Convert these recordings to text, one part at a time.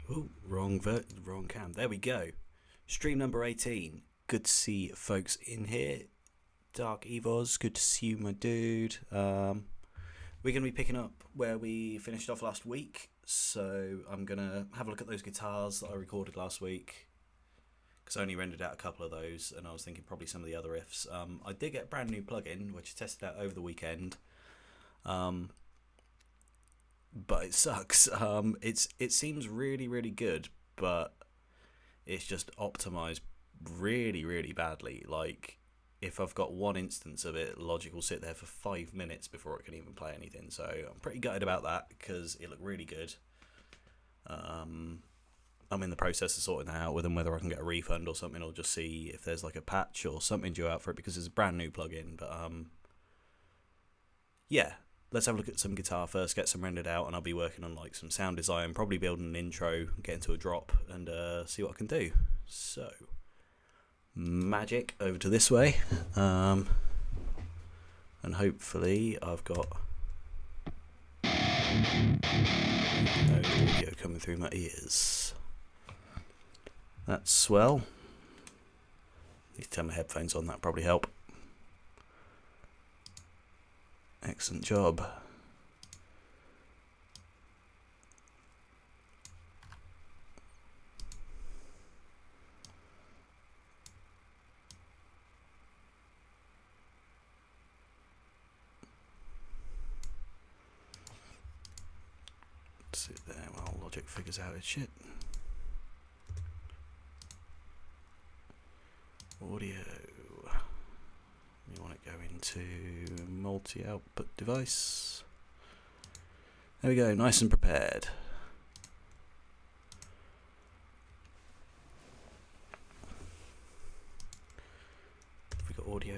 Oh, wrong cam. There we go. Stream number 18. Good to see folks in here. Dark Evos, good to see you, my dude. We're going to be picking up where we finished off last week. So I'm going to have a look at those guitars that I recorded last week, because I only rendered out a couple of those, and I was thinking probably some of the other riffs. I did get a brand new plugin, which I tested out over the weekend. But it sucks. It seems really, really good, but it's just optimized really, really badly. Like, if I've got one instance of it, Logic will sit there for 5 minutes before it can even play anything. So I'm pretty gutted about that because it looked really good. I'm in the process of sorting that out with them, whether I can get a refund or something, or just see if there's like a patch or something due out for it, because it's a brand new plugin. But yeah, let's have a look at some guitar first, get some rendered out, and I'll be working on like some sound design, probably building an intro, get into a drop, and see what I can do. So, magic over to this way, and hopefully I've got no audio coming through my ears. That's swell. Need to turn my headphones on, that'll probably help. Excellent job. Sit there while Logic figures out its shit. Audio. You want to go into multi-output device. There we go, nice and prepared. Have we got audio?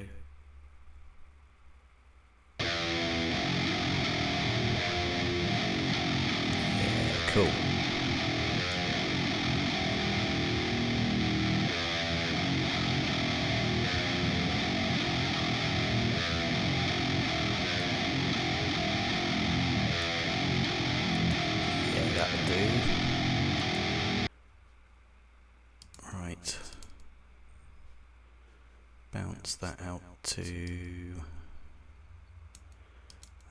Yeah, cool. Right. Bounce that out to...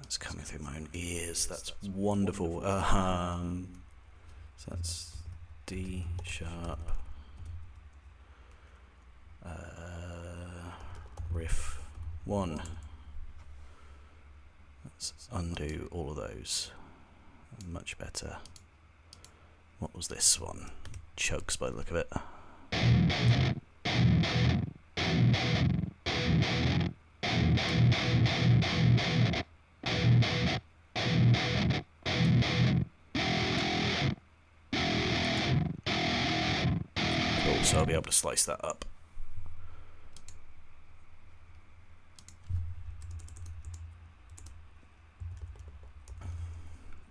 That's coming through my own ears. That's wonderful. So that's D sharp. Riff 1. Let's undo all of those. Much better. What was this one? Chugs by the look of it. Cool, so I'll be able to slice that up.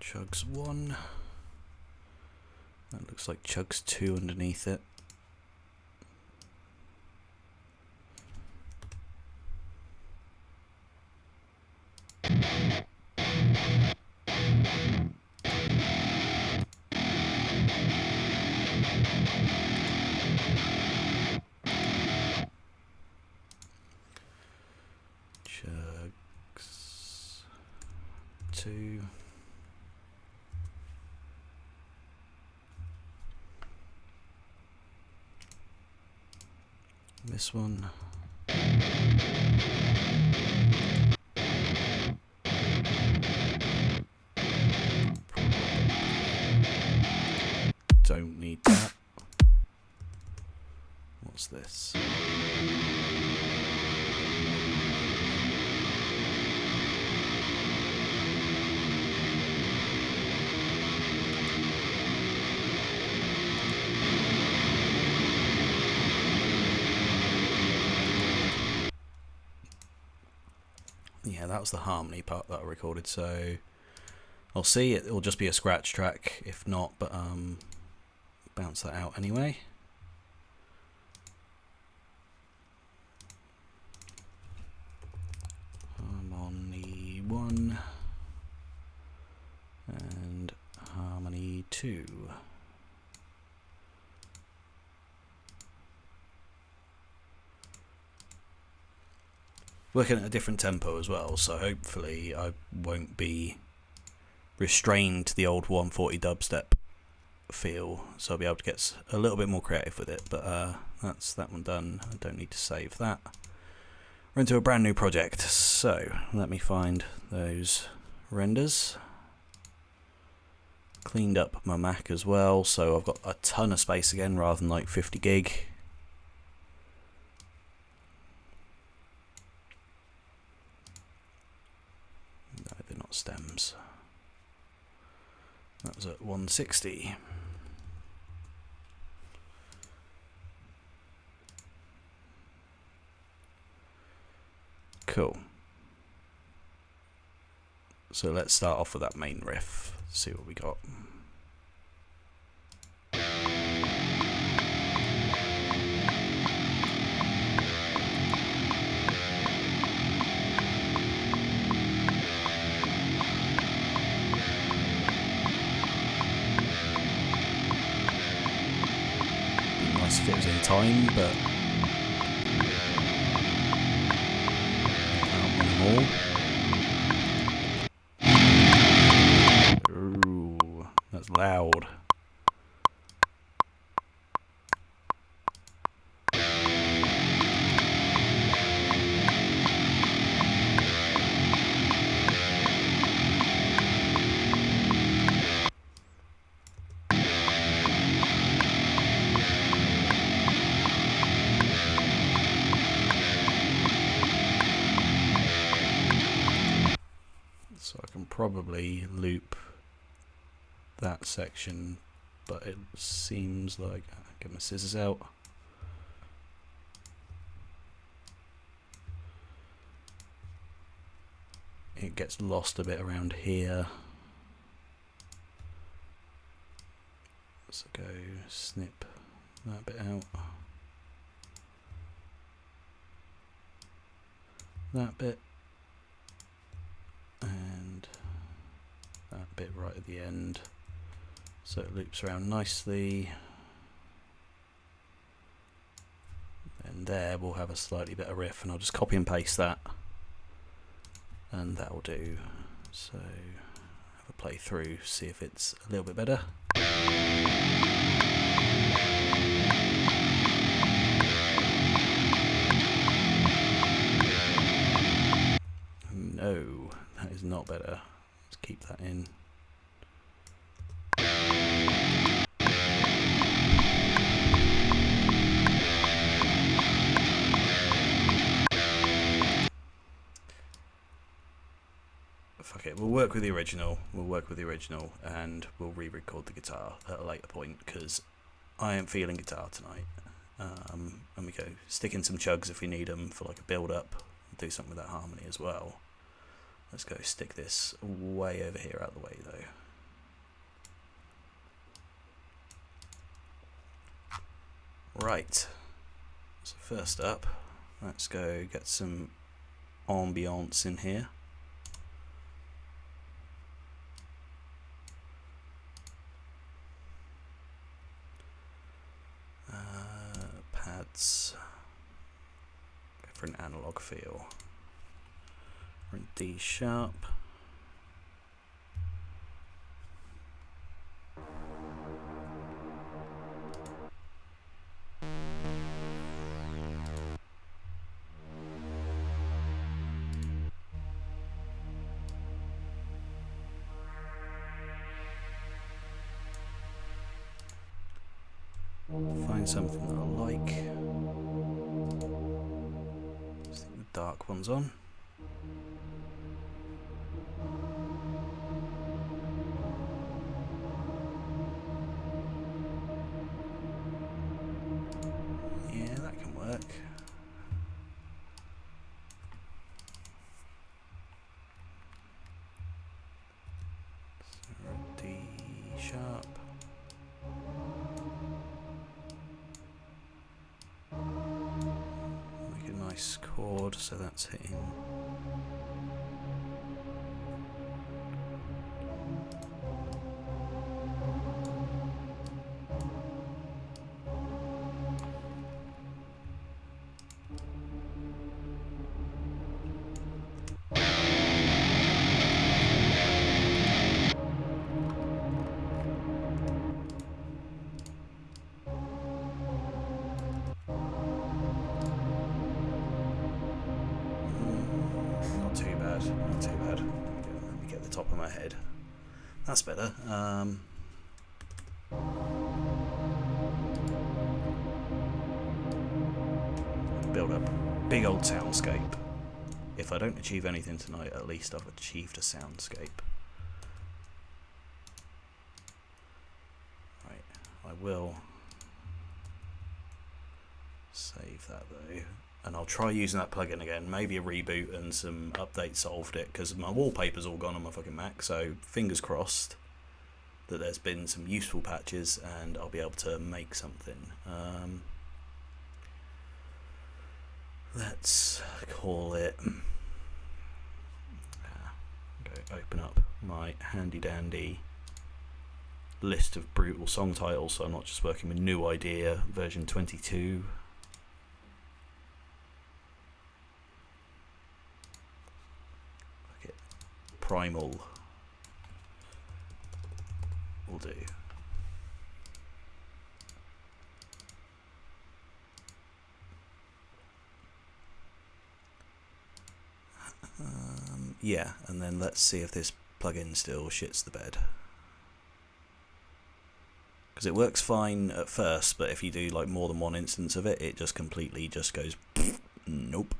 Chugs 1. That looks like Chugs 2 underneath it. Chugs 2. This one. Don't need that. What's this? Yeah, that was the harmony part that I recorded, so I'll see. It will just be a scratch track if not, but bounce that out anyway. Harmony 1 and harmony 2. working at a different tempo as well, so hopefully I won't be restrained to the old 140 dubstep feel, so I'll be able to get a little bit more creative with it. But that's that one done. I don't need to save that. We're into a brand new project, so let me find those renders. Cleaned up my Mac as well, so I've got a ton of space again rather than like 50 gig. No, they're not stems. That was at 160. Cool. So let's start off with that main riff, see what we got. Nice if it was in time, but more. Ooh, that's loud. So I can probably loop that section, but it seems like get my scissors out. It gets lost a bit around here. So go snip that bit out. That bit. And that bit right at the end. So it loops around nicely. And there we'll have a slightly better riff, and I'll just copy and paste that. And that'll do. So have a play through, see if it's a little bit better. No, that is not better. Let's keep that in. Fuck it, we'll work with the original. We'll work with the original, and we'll re-record the guitar at a later point, because I am feeling guitar tonight. And we go stick in some chugs if we need them for like a build-up. Do something with that harmony as well. Let's go stick this way over here out of the way though. Right, so first up, let's go get some ambiance in here. Pads, go for an analog feel. We're in D sharp. Find something that I like. Stick the dark ones on. Yeah, that can work. So D sharp. Make a nice chord so that's hitting. not too bad. Let me get the top of my head. That's better. Build up big old soundscape. If I don't achieve anything tonight, at least I've achieved a soundscape. Right, I will save that though, and I'll try using that plugin again. Maybe a reboot and some updates solved it, because my wallpaper's all gone on my fucking Mac, so fingers crossed that there's been some useful patches and I'll be able to make something. Let's call it, open up my handy dandy list of brutal song titles, so I'm not just working with New Idea version 22. Okay, Primal will do. Yeah, and then let's see if this plugin still shits the bed. Because it works fine at first, but if you do like more than one instance of it, it just completely just goes nope.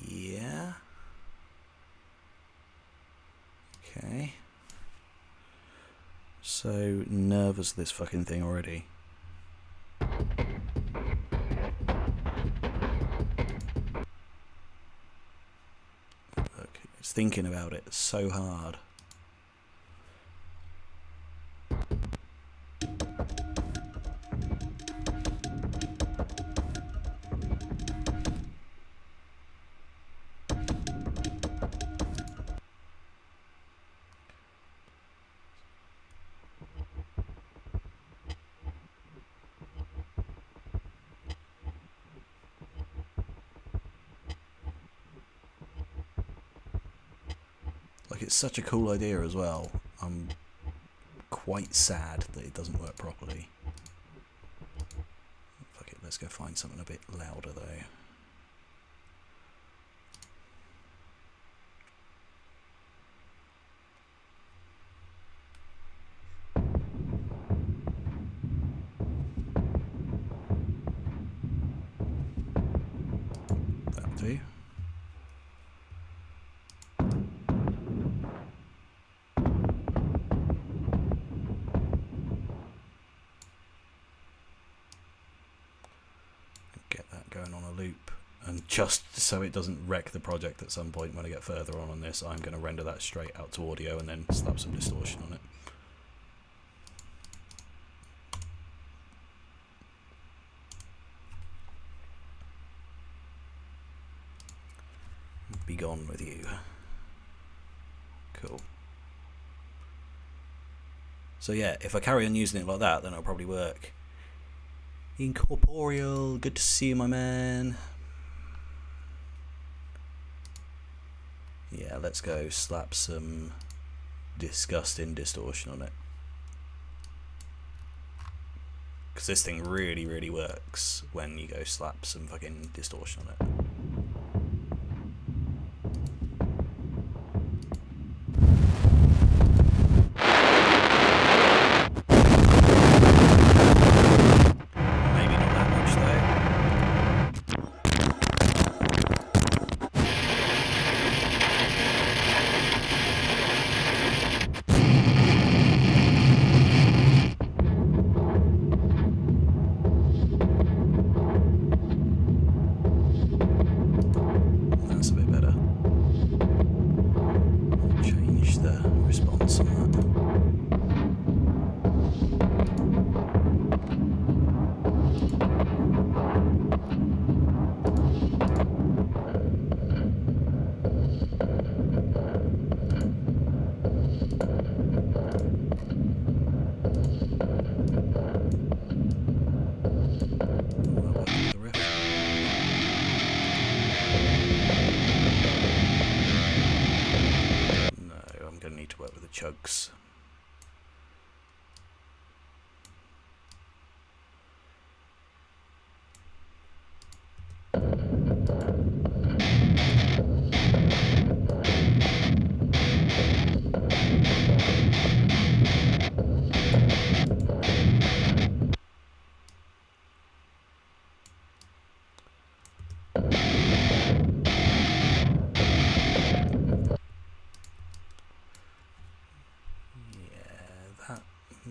Yeah. Okay. So nervous this fucking thing already. Look, it's thinking about it so hard. Like, it's such a cool idea as well. I'm quite sad that it doesn't work properly. Fuck it, let's go find something a bit louder though. That'll do. Going on a loop, and just so it doesn't wreck the project at some point when I get further on this, I'm going to render that straight out to audio and then slap some distortion on it. Be gone with you. Cool. So yeah, if I carry on using it like that, then it'll probably work. Incorporeal, good to see you, my man. Yeah, let's go slap some disgusting distortion on it. Because this thing really, really works when you go slap some fucking distortion on it. chugs.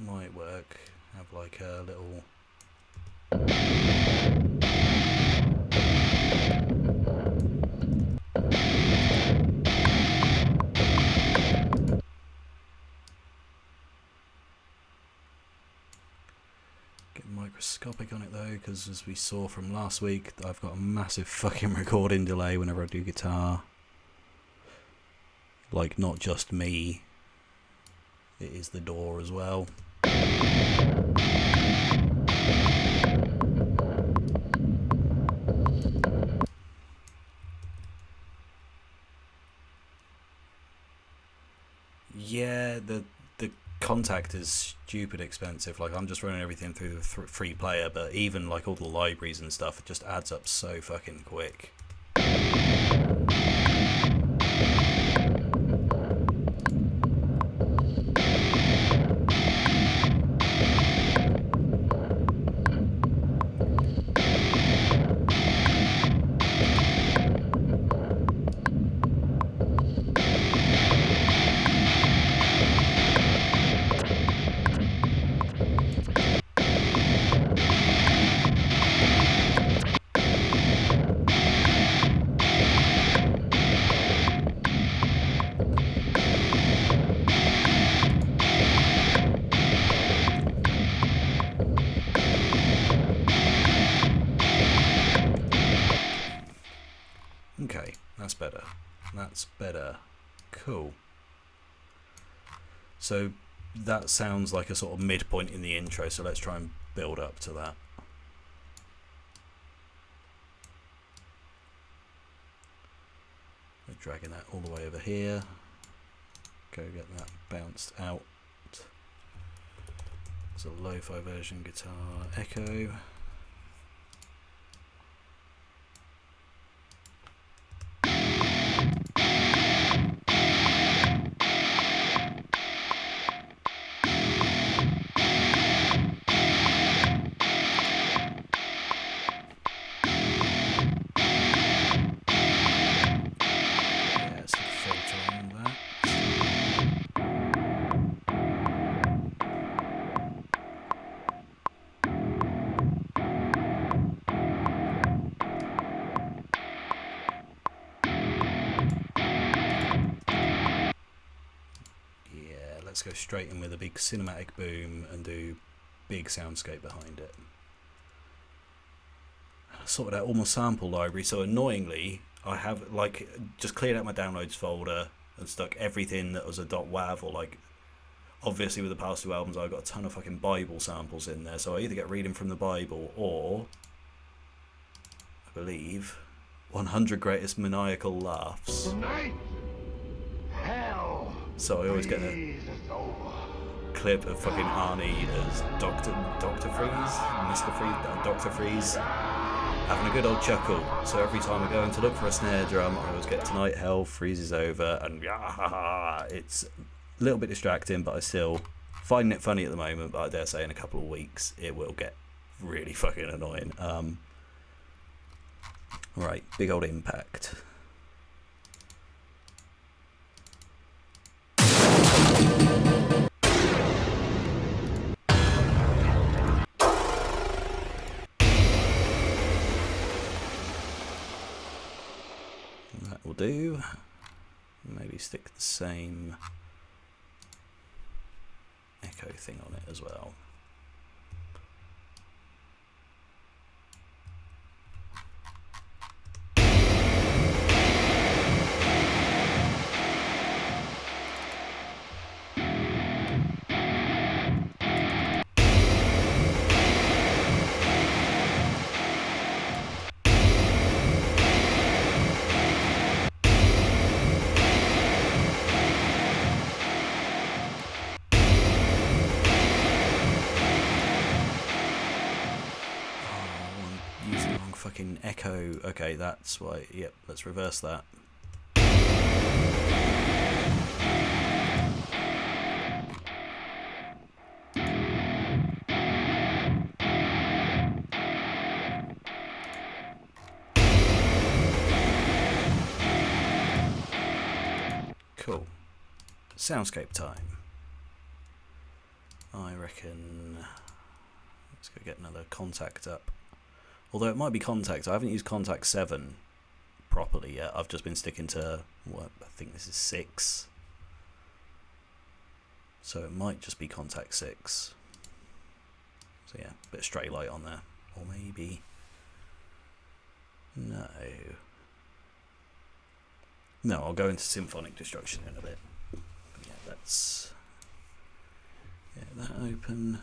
Might work. Have like a little get microscopic on it though, because as we saw from last week, I've got a massive fucking recording delay whenever I do guitar. Like, not just me, it is the DAW as well. Yeah, the Kontakt is stupid expensive. Like, I'm just running everything through the free player, but even like all the libraries and stuff, it just adds up so fucking quick. Okay, that's better. That's better. Cool. So that sounds like a sort of midpoint in the intro, so let's try and build up to that. We're dragging that all the way over here. Go get that bounced out. It's a lo-fi version guitar echo. Let's go straight in with a big cinematic boom and do big soundscape behind it. Sorted out all my sample library, so annoyingly I have like just cleared out my downloads folder and stuck everything that was a .wav, or like obviously with the past two albums I got a ton of fucking Bible samples in there, so I either get reading from the Bible or I believe 100 Greatest Maniacal Laughs. Tonight, hell. So I always get a clip of fucking Arnie as Dr. Freeze, Mr. Freeze, Dr. Freeze, having a good old chuckle. So every time I go in to look for a snare drum, I always get Tonight Hell Freezes Over, and it's a little bit distracting, but I still finding it funny at the moment. But I dare say in a couple of weeks it will get really fucking annoying. Right, big old impact. That will do. Maybe stick the same echo thing on it as well. fucking echo. Okay, that's why. Yep, let's reverse that. Cool. Soundscape time. I reckon. Let's go get another Contact up. Although it might be Contact. I haven't used Contact 7 properly yet. I've just been sticking to what I think this is 6. So it might just be Contact 6. So yeah, bit of stray light on there. Or maybe. No. No, I'll go into symphonic destruction in a bit. But yeah, let's get that open.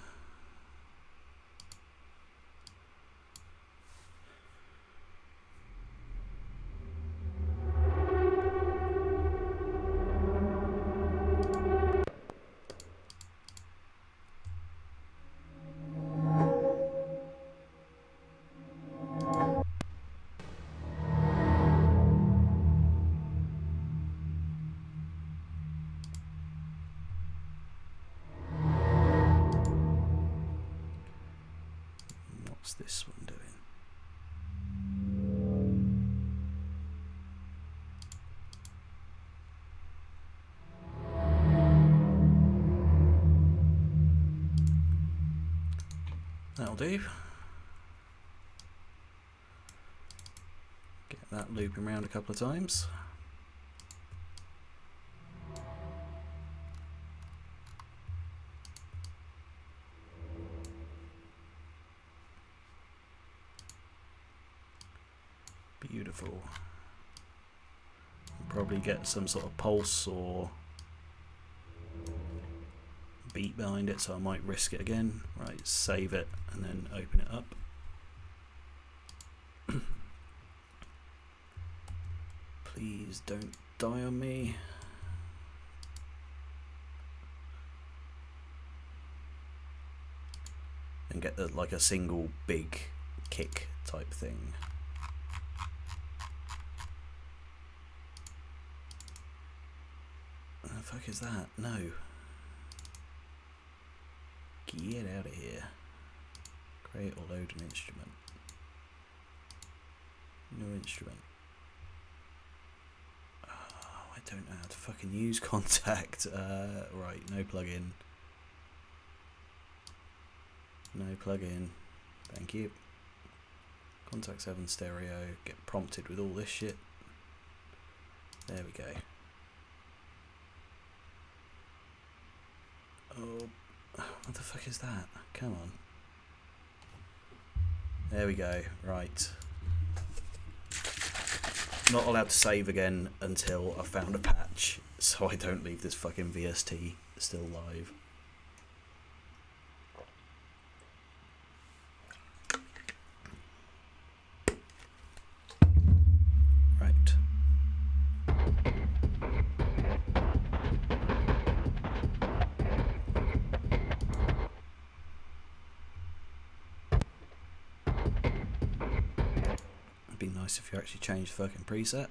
What's this one doing? That'll do. Get that looping around a couple of times. Beautiful. Probably get some sort of pulse or beat behind it, so I might risk it again. Right, save it and then open it up. Please don't die on me. And get the, like a single big kick type thing. What the fuck is that? No. Get out of here. Create or load an instrument. New instrument. Oh, I don't know how to fucking use Contact. Right, no plugin. No plugin. Thank you. Contact 7 stereo. Get prompted with all this shit. There we go. Oh, what the fuck is that? Come on. There we go. Right. Not allowed to save again until I found a patch, so I don't leave this fucking VST still live. Right. It'd be nice if you actually changed the fucking preset.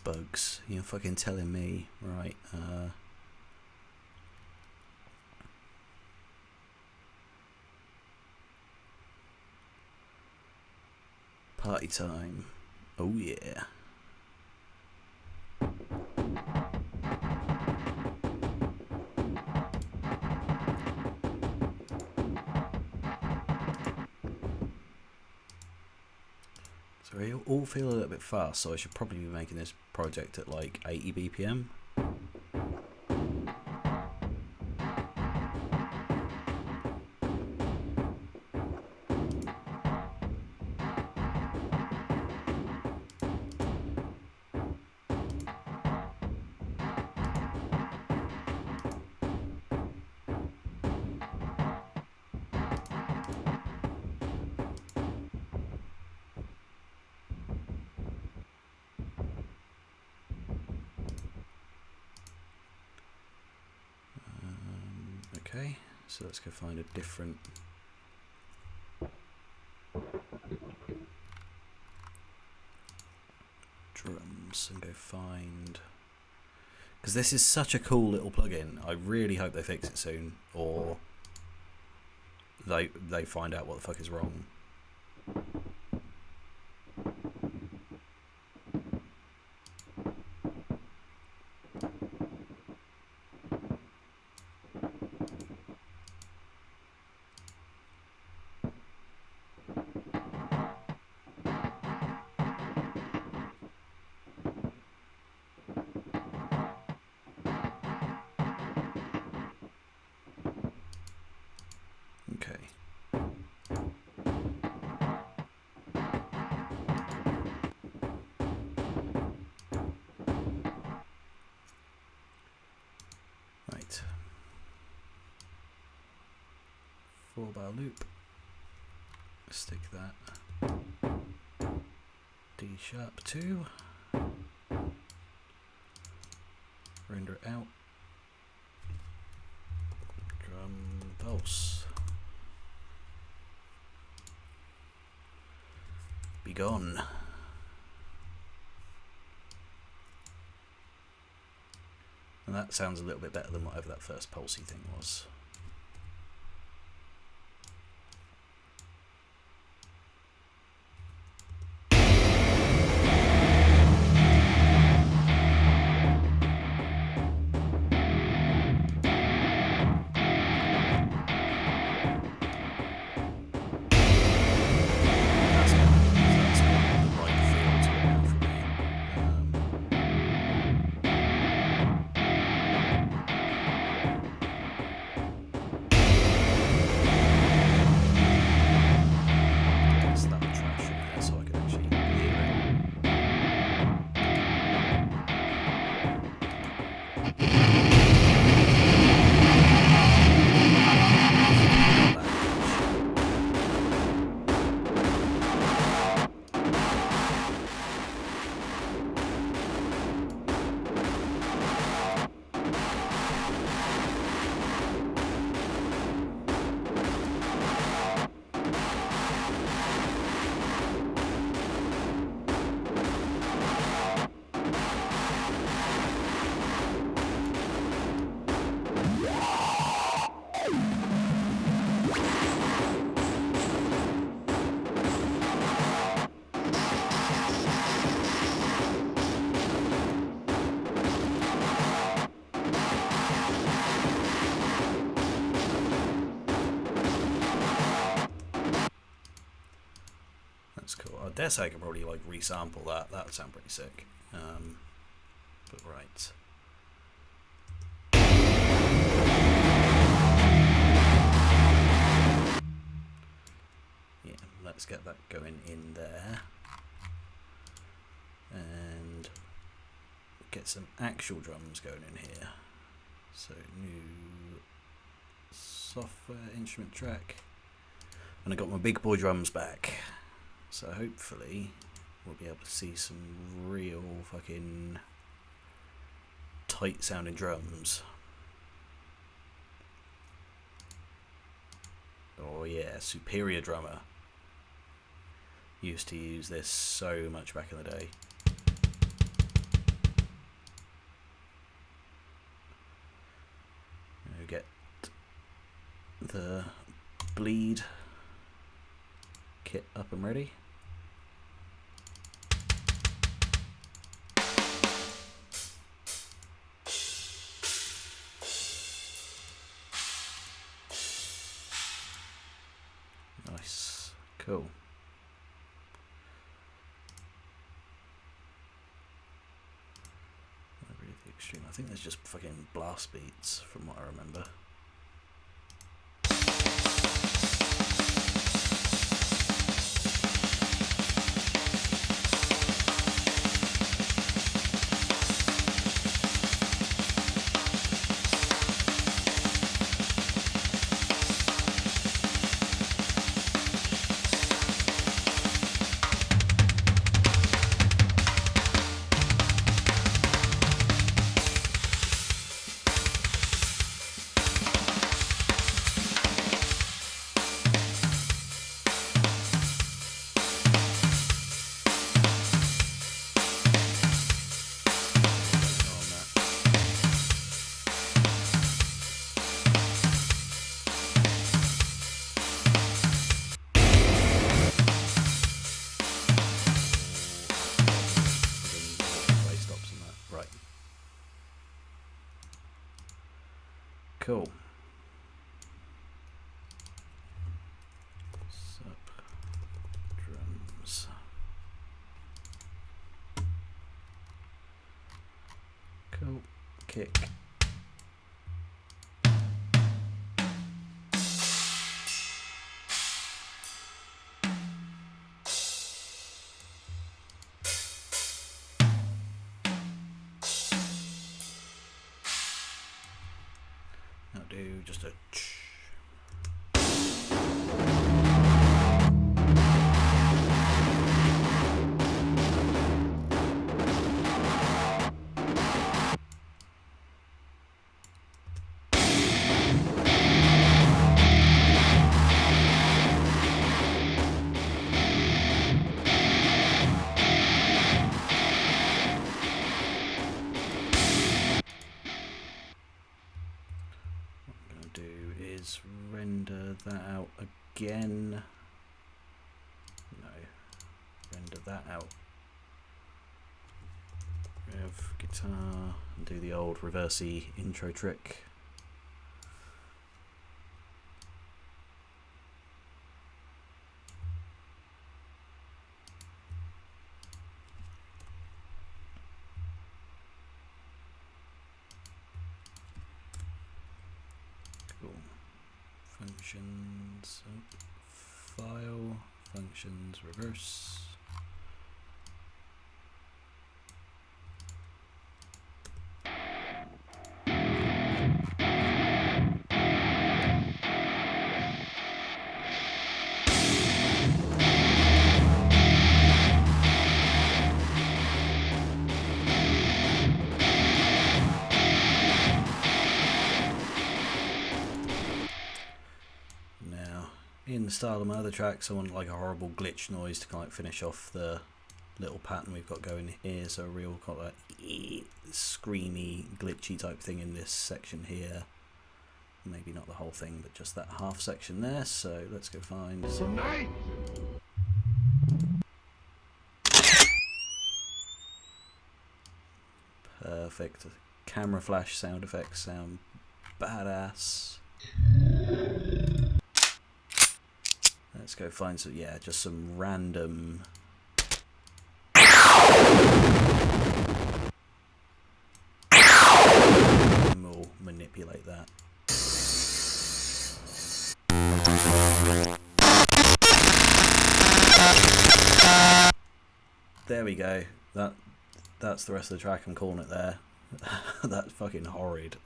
Bugs, you're fucking telling me, right? Party time. Oh yeah. So we all feel a little bit fast, so I should probably be making this project at like 80 BPM. Okay, so let's go find a different drums and go find, because this is such a cool little plugin. I really hope they fix it soon, or they find out what the fuck is wrong. Okay. Right. 4-bar loop. Stick that. D sharp 2. Render it out. Drum pulse. Be gone. And that sounds a little bit better than whatever that first pulsey thing was. That's cool. I dare say I could probably like resample that. That would sound pretty sick. But right. Yeah, let's get that going in there. And get some actual drums going in here. So new software instrument track. And I got my big boy drums back. So hopefully we'll be able to see some real fucking tight sounding drums. Oh yeah, Superior Drummer. Used to use this so much back in the day. You get the bleed kit up and ready. Nice, cool. Really the extreme. I think there's just fucking blast beats from what I remember. Cool. Sub drums. Cool. Kick. I'll do just a render that out again. No, render that out. Rev guitar and do the old reversey intro trick. Functions, file, functions, reverse. In the style of my other tracks, I want like a horrible glitch noise to kind of finish off the little pattern we've got going here. So a real kind of like screamy, glitchy type thing in this section here. Maybe not the whole thing, but just that half section there. So let's go find some. Perfect. Camera flash sound effects sound badass. Let's go find some, yeah, just some random we'll manipulate that. There we go. That's the rest of the track. I'm calling it there. That's fucking horrid.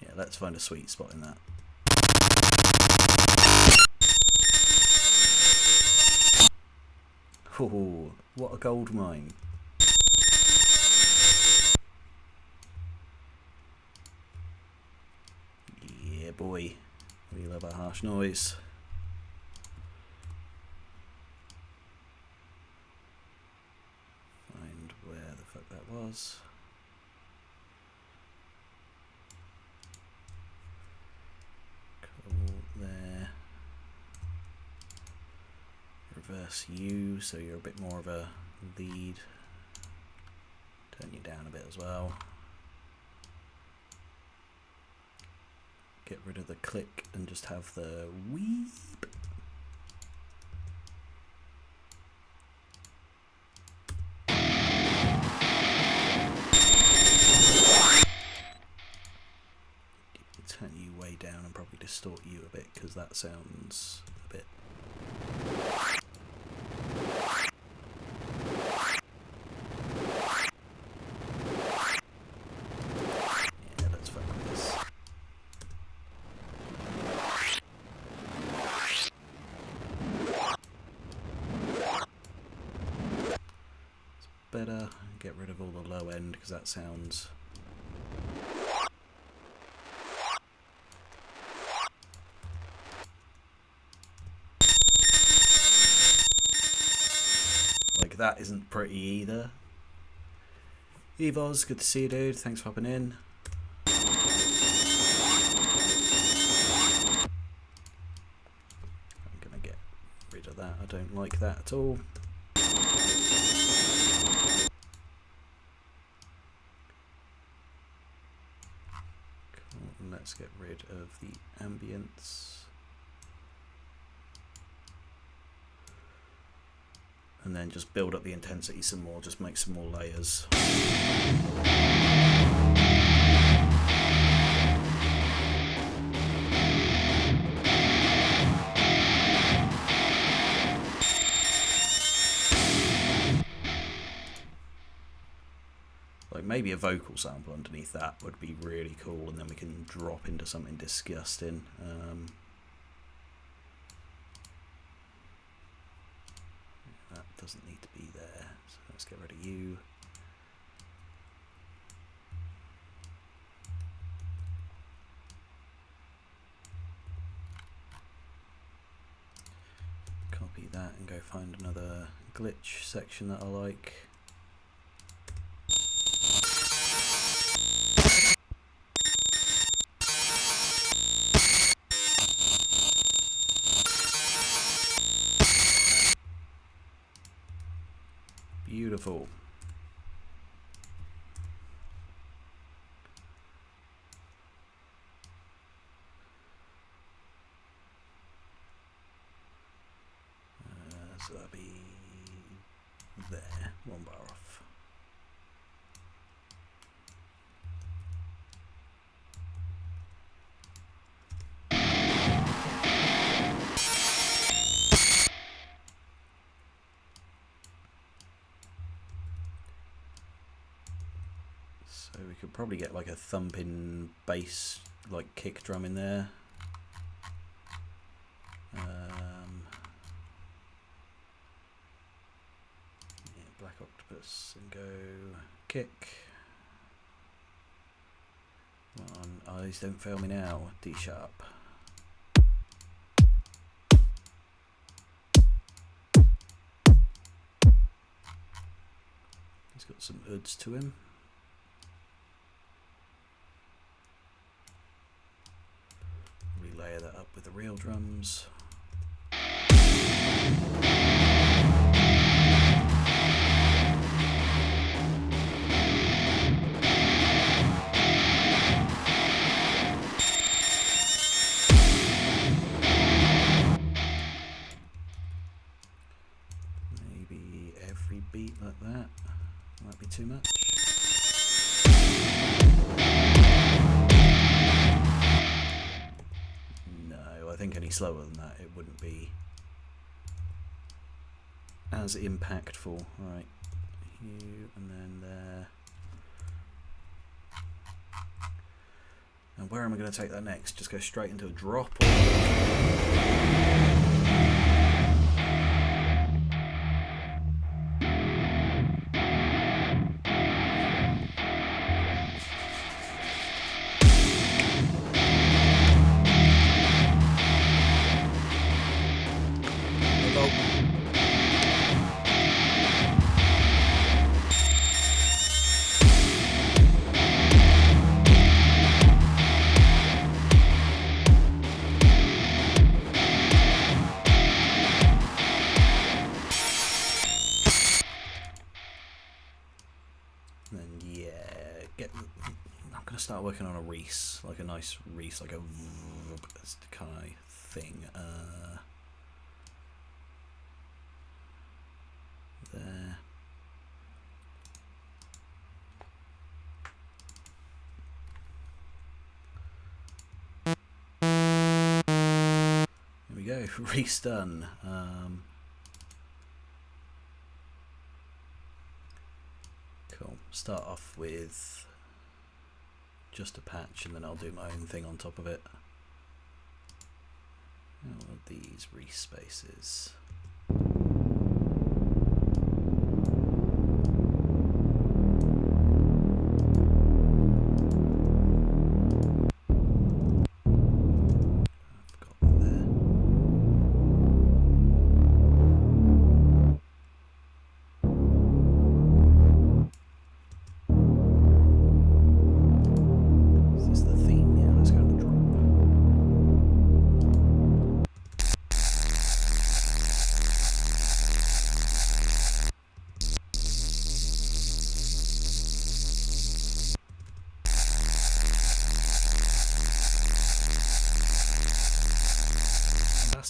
Yeah, let's find a sweet spot in that. Oh, what a gold mine. Yeah, boy. We love our harsh noise. Find where the fuck that was. Cool, there. Reverse U, so you're a bit more of a lead. Turn you down a bit as well. Get rid of the click and just have the weep. Turn you way down and probably distort you a bit because that sounds a bit. Yeah, let's fuck with this. It's better. Get rid of all the low end because that sounds. That isn't pretty either. Evos, good to see you, dude. Thanks for hopping in. I'm gonna get rid of that. I don't like that at all. let's get rid of the ambience. And then just build up the intensity some more, just make some more layers. Like maybe a vocal sample underneath that would be really cool, and then we can drop into something disgusting. That doesn't need to be there, so let's get rid of you. Copy that and go find another glitch section that I like. Beautiful. So that'll be there, one bar off. So we could probably get like a thumping bass, like kick drum in there. Yeah, Black Octopus and go kick. Come on, eyes don't fail me now. D sharp. He's got some uds to him. Relayer that up with the real drums. Maybe every beat like that. Might be too much. I think any slower than that it wouldn't be as impactful. Right, you and then there. And where am I going to take that next? Just go straight into a drop? Start working on a Reese, like a nice Reese, like a kind of thing. There. There we go, Reese done. Cool. Start off with just a patch, and then I'll do my own thing on top of it. All of these Reese spaces.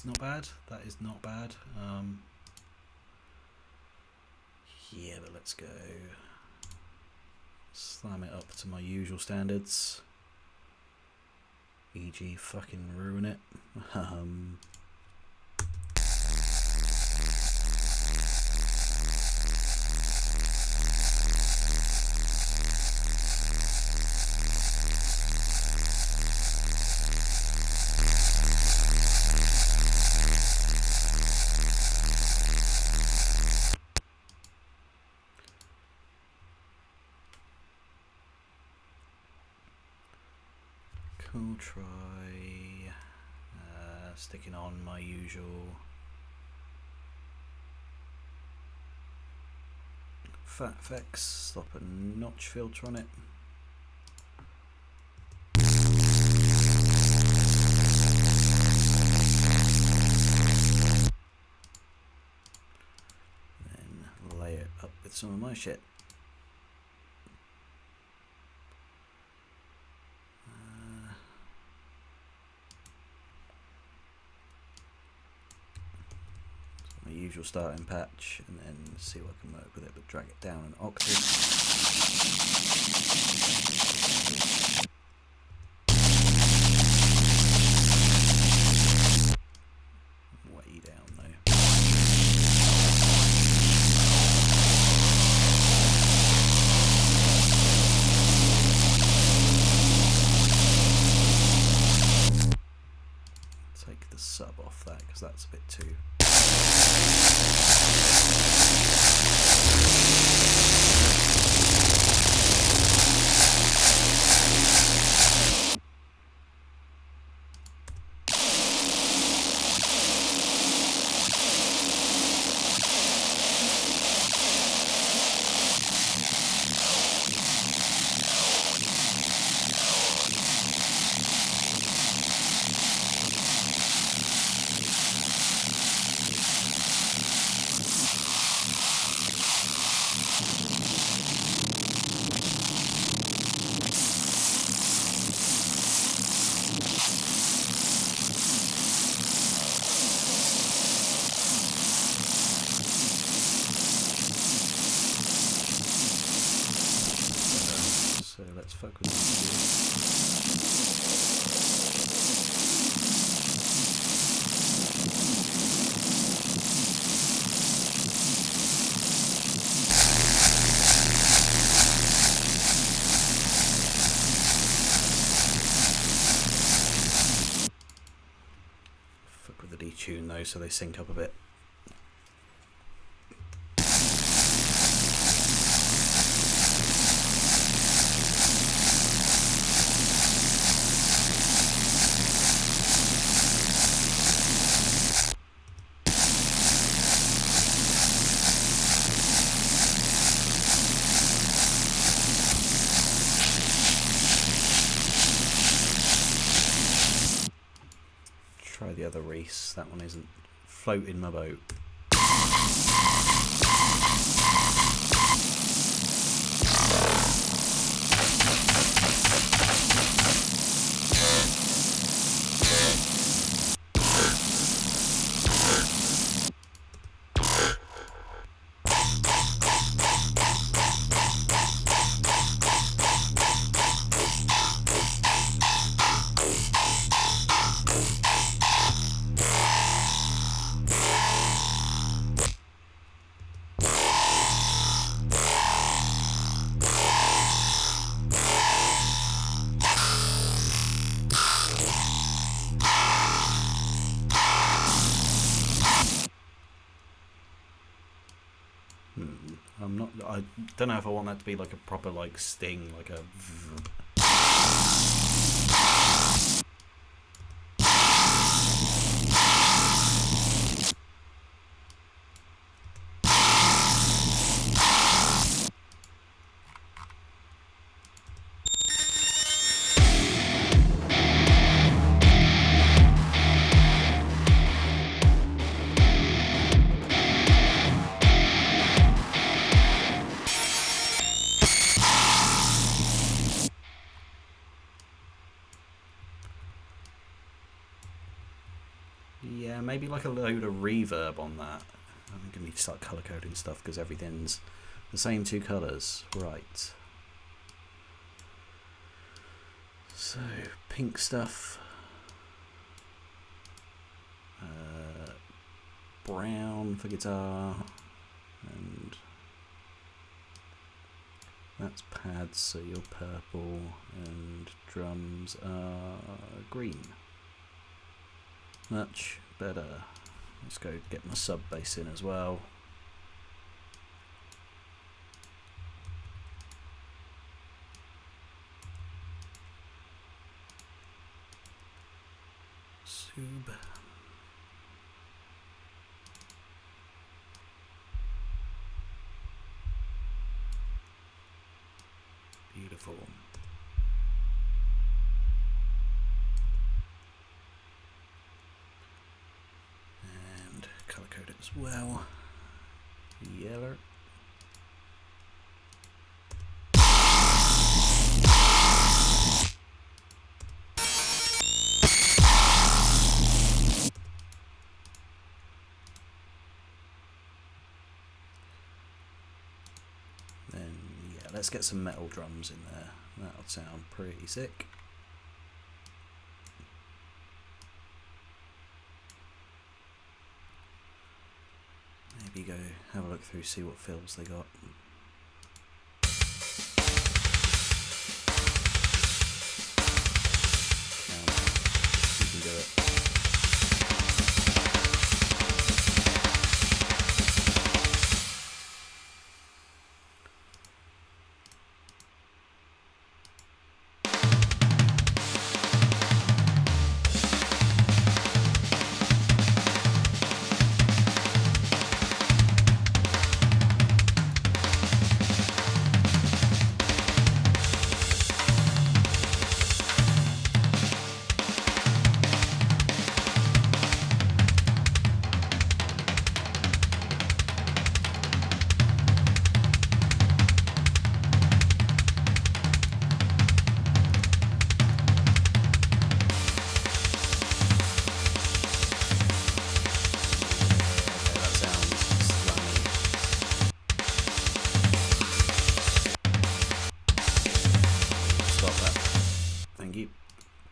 That's not bad. That is not bad. Yeah, but let's go. Slam it up to my usual standards. E.g. fucking ruin it. Cool, try sticking on my usual fat effects, slap a notch filter on it. Then lay it up with some of my shit. Usual starting patch, and then see what I can work with it, but drag it down an octave. Way down though. Take the sub off that because that's a bit too. So let's fuck with this. Fuck with the detune though, so they sync up a bit. Try the other Reese, that one isn't floating my boat. I don't know if I want that to be like a proper like sting, like a. Yeah, maybe like a load of reverb on that. I'm going to need to start colour coding stuff because everything's the same two colours. Right. So, pink stuff. Brown for guitar. And that's pads, so you're purple. And drums are green. Much better. Let's go get my sub bass in as well. Sub. Beautiful. And color code it as well. Yellow. Then yeah, let's get some metal drums in there. That'll sound pretty sick. Maybe go have a look through, see what fills they got. You can do it.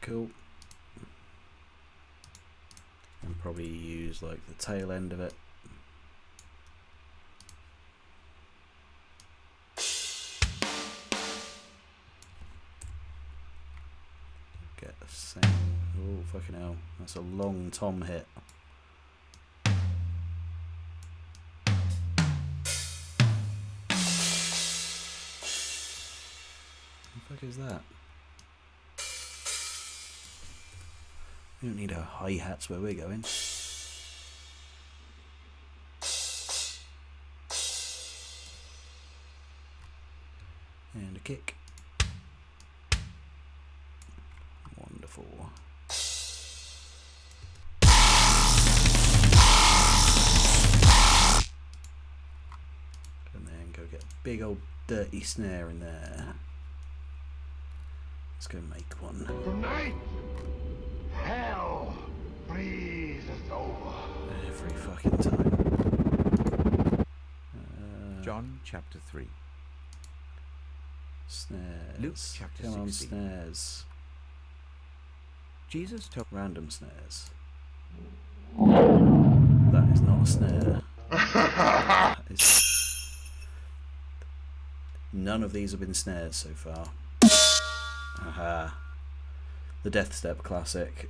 Cool. And probably use like the tail end of it. Get the same. Oh fucking hell! That's a long tom hit. What the fuck is that? We don't need our hi-hats where we're going. And a kick. Wonderful. And then go get a big old dirty snare in there. Let's go make one. Tonight, hell freezes over. Every fucking time. John chapter 3. Snares. Luke chapter Come on, 16. snares. Jesus told Random snares. That is not a snare. That is... None of these have been snares so far. Aha. The Death Step classic.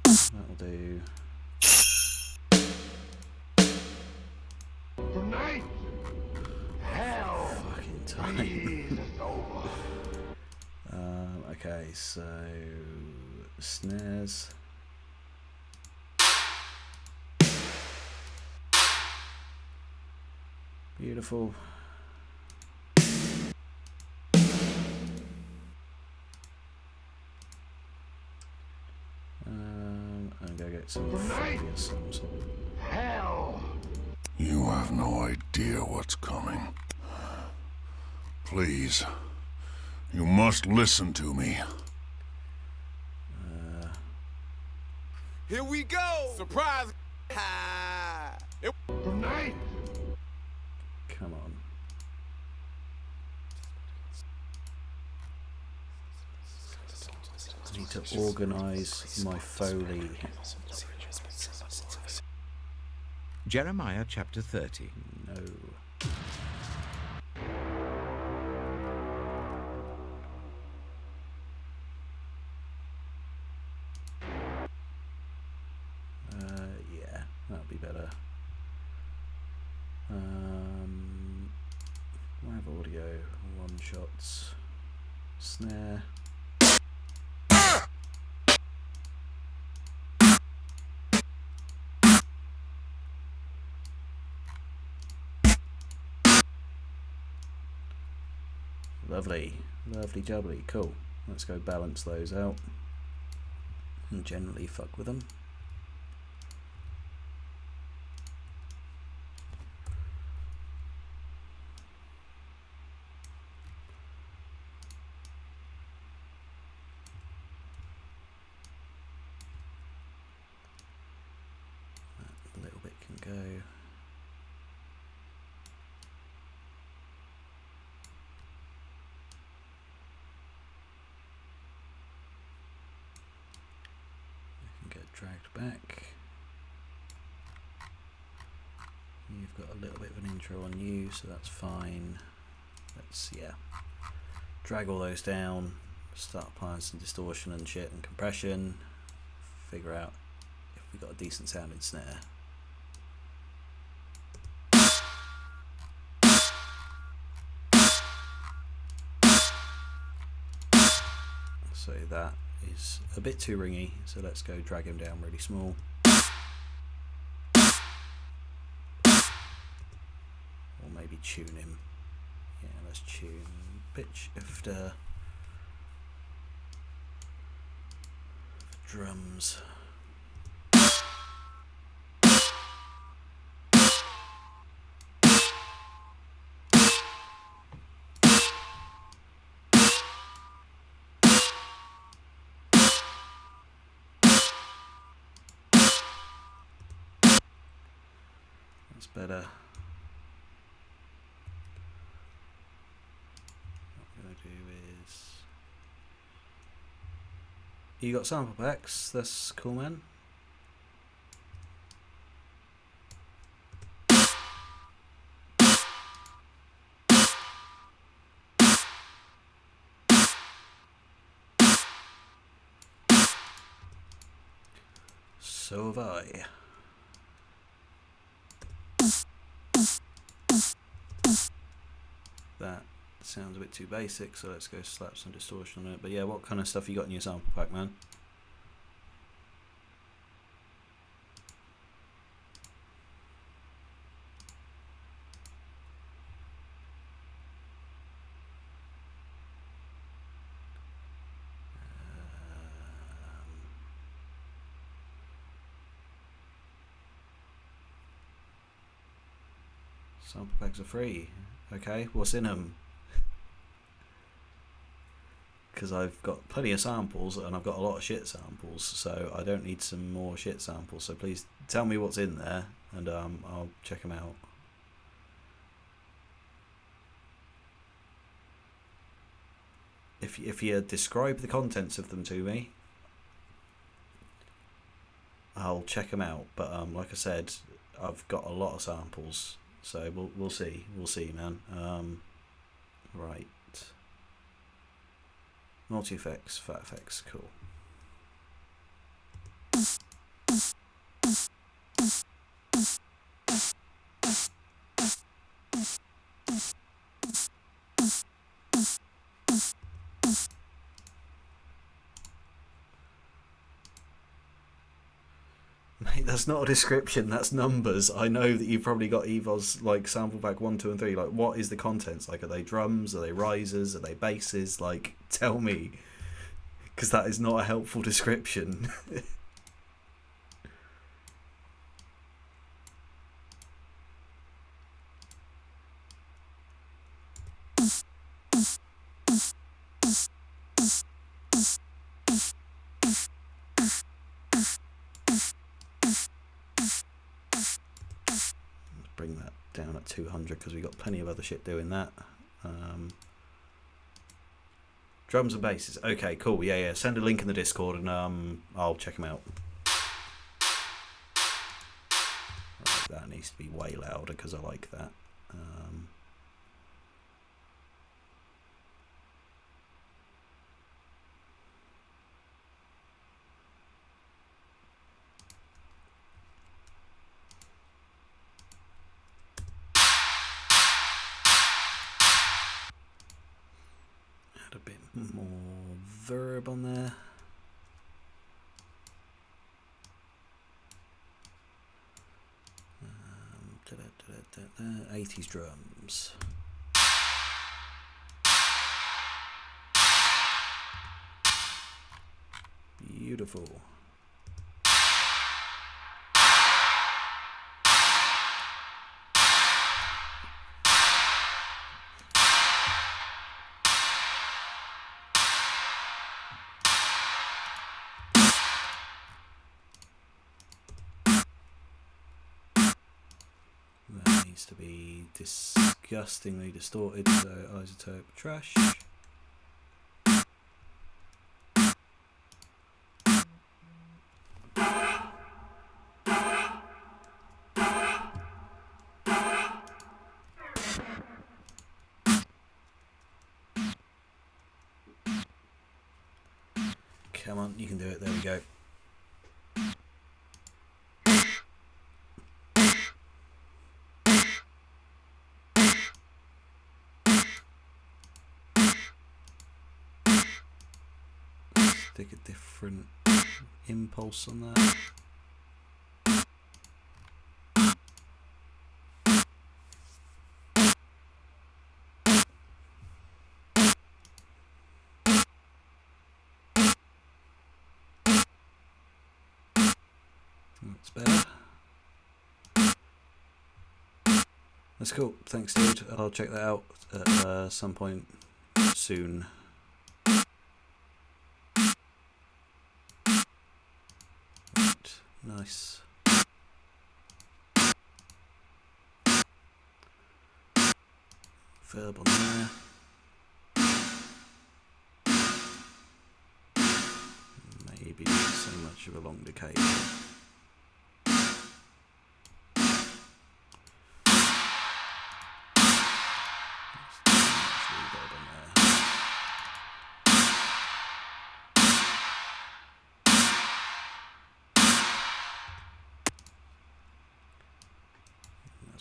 That'll do. Tonight, hell Fucking time. freezes over. Okay, so snares. Beautiful. And go get some Fabius, some sort of. Hell. You have no idea what's coming. Please, You must listen to me. Here we go! Surprise! Ha! Tonight, Come on. I need to organise my Foley. Jeremiah chapter 30. No. Yeah, that'll be better. Live audio, one shots, snare. Lovely, lovely jubbly, cool. Let's go balance those out and generally fuck with them. That little bit can go. Get dragged back. You've got a little bit of an intro on you, so that's fine. Let's, yeah, drag all those down, start applying some distortion and shit and compression, figure out if we got a decent sounding snare. So that is a bit too ringy, so let's go drag him down really small. Or maybe tune him. Yeah, let's tune pitch after drums. That's better. What I'm going to do is... You got sample packs, that's cool, man. So have I. That sounds a bit too basic, so let's go slap some distortion on it. But yeah, what kind of stuff you got in your sample pack, man? Sample packs are free. Okay, what's in them? Because I've got plenty of samples and I've got a lot of shit samples, so I don't need some more shit samples. So please tell me what's in there, and I'll check them out. If you describe the contents of them to me, I'll check them out. But like I said, I've got a lot of samples. So we'll see, man. Right. Multi effects, fat effects, cool. Mate, that's not a description, that's numbers. I know that you've probably got Evo's like sample pack 1, 2 and 3. Like, what is the contents? Like, are they drums? Are they risers? Are they basses? Like, tell me. Because that is not a helpful description. 200 because we got plenty of other shit doing that. Drums and basses. Okay, cool. Yeah. Send a link in the Discord and I'll check them out. Right, that needs to be way louder because I like that. A bit more verb on there. 80s drums. Beautiful. That needs to be disgustingly distorted, so isotope trash. Come on, you can do it. There we go. Stick a different impulse on that. That's better. That's cool. Thanks, dude. I'll check that out at some point soon. Right, nice. Verb on there. Maybe not so much of a long decay.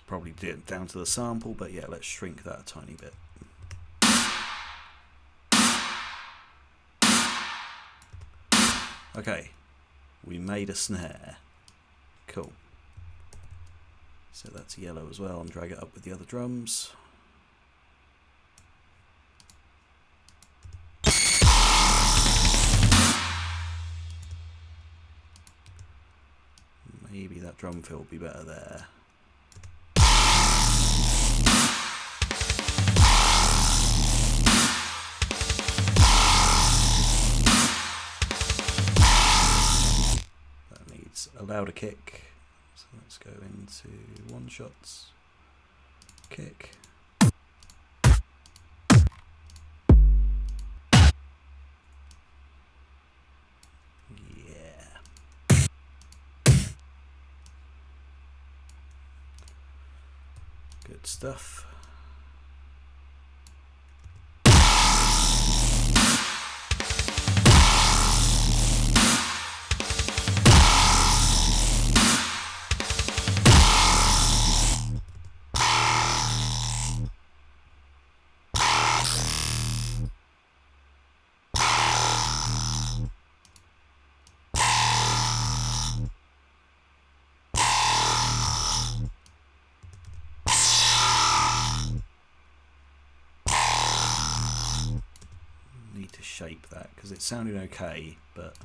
Probably down to the sample, but yeah, let's shrink that a tiny bit. Okay, we made a snare. Cool. So that's yellow as well, and drag it up with the other drums. Maybe that drum fill will be better there. A louder kick, so let's go into one shots, kick. Yeah. Good stuff. Need to shape that because it's sounding okay, but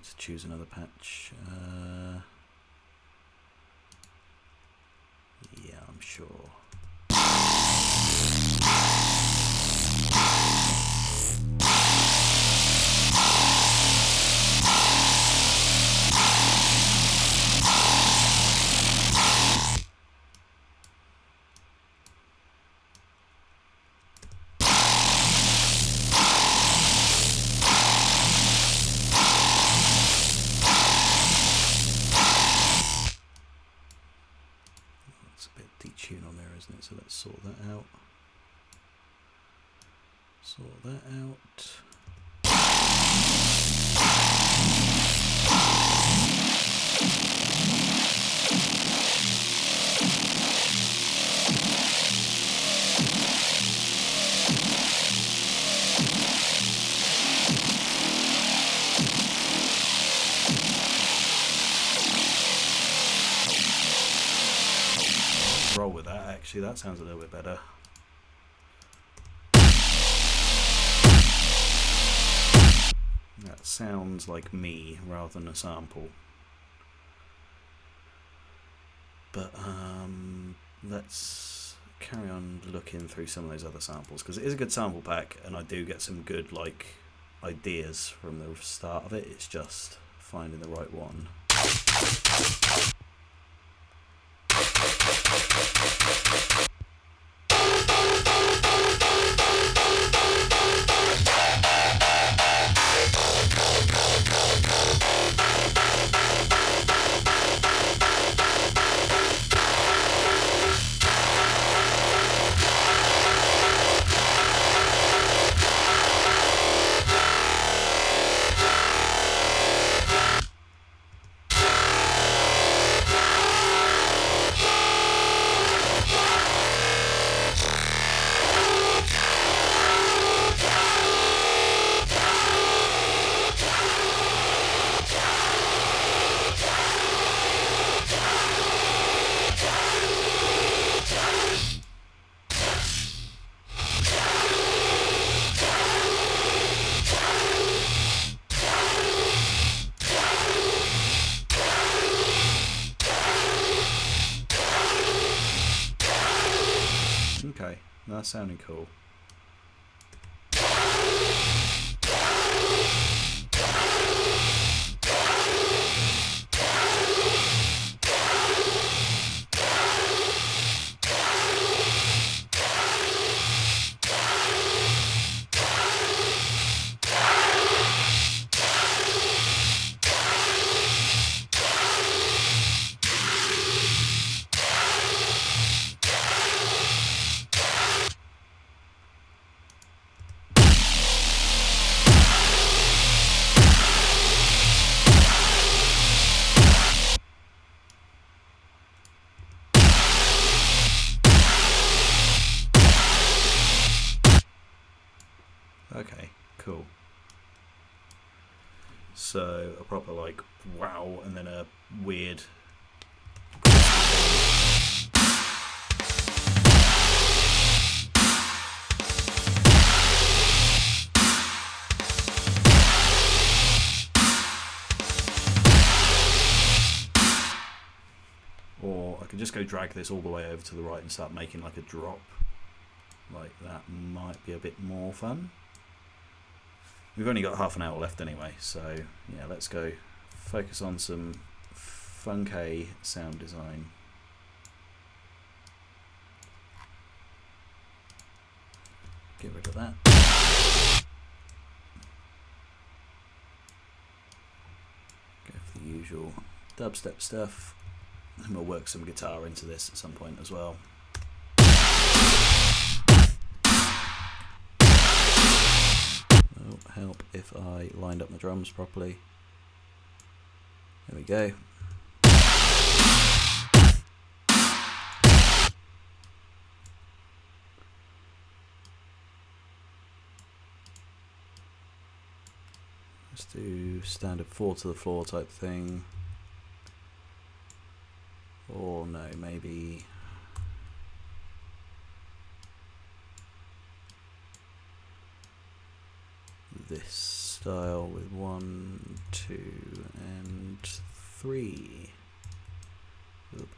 need to choose another patch. Yeah, I'm sure. It's a bit detune on there, isn't it? So let's sort that out. Sort that out. Roll with that, actually. That sounds a little bit better. That sounds like me rather than a sample. But let's carry on looking through some of those other samples, because it is a good sample pack and I do get some good like ideas from the start of it. It's just finding the right one. Okay, that's sounding cool. Okay, cool. So a proper like wow, and then a weird. Or I could just go drag this all the way over to the right and start making like a drop. Like that might be a bit more fun. We've only got half an hour left anyway, so yeah, let's go focus on some funky sound design. Get rid of that. Go for the usual dubstep stuff, and we'll work some guitar into this at some point as well. Help if I lined up my drums properly. There we go. Let's do standard 4 to the floor type thing. Or no, maybe this style with one 2 and 3. Oop.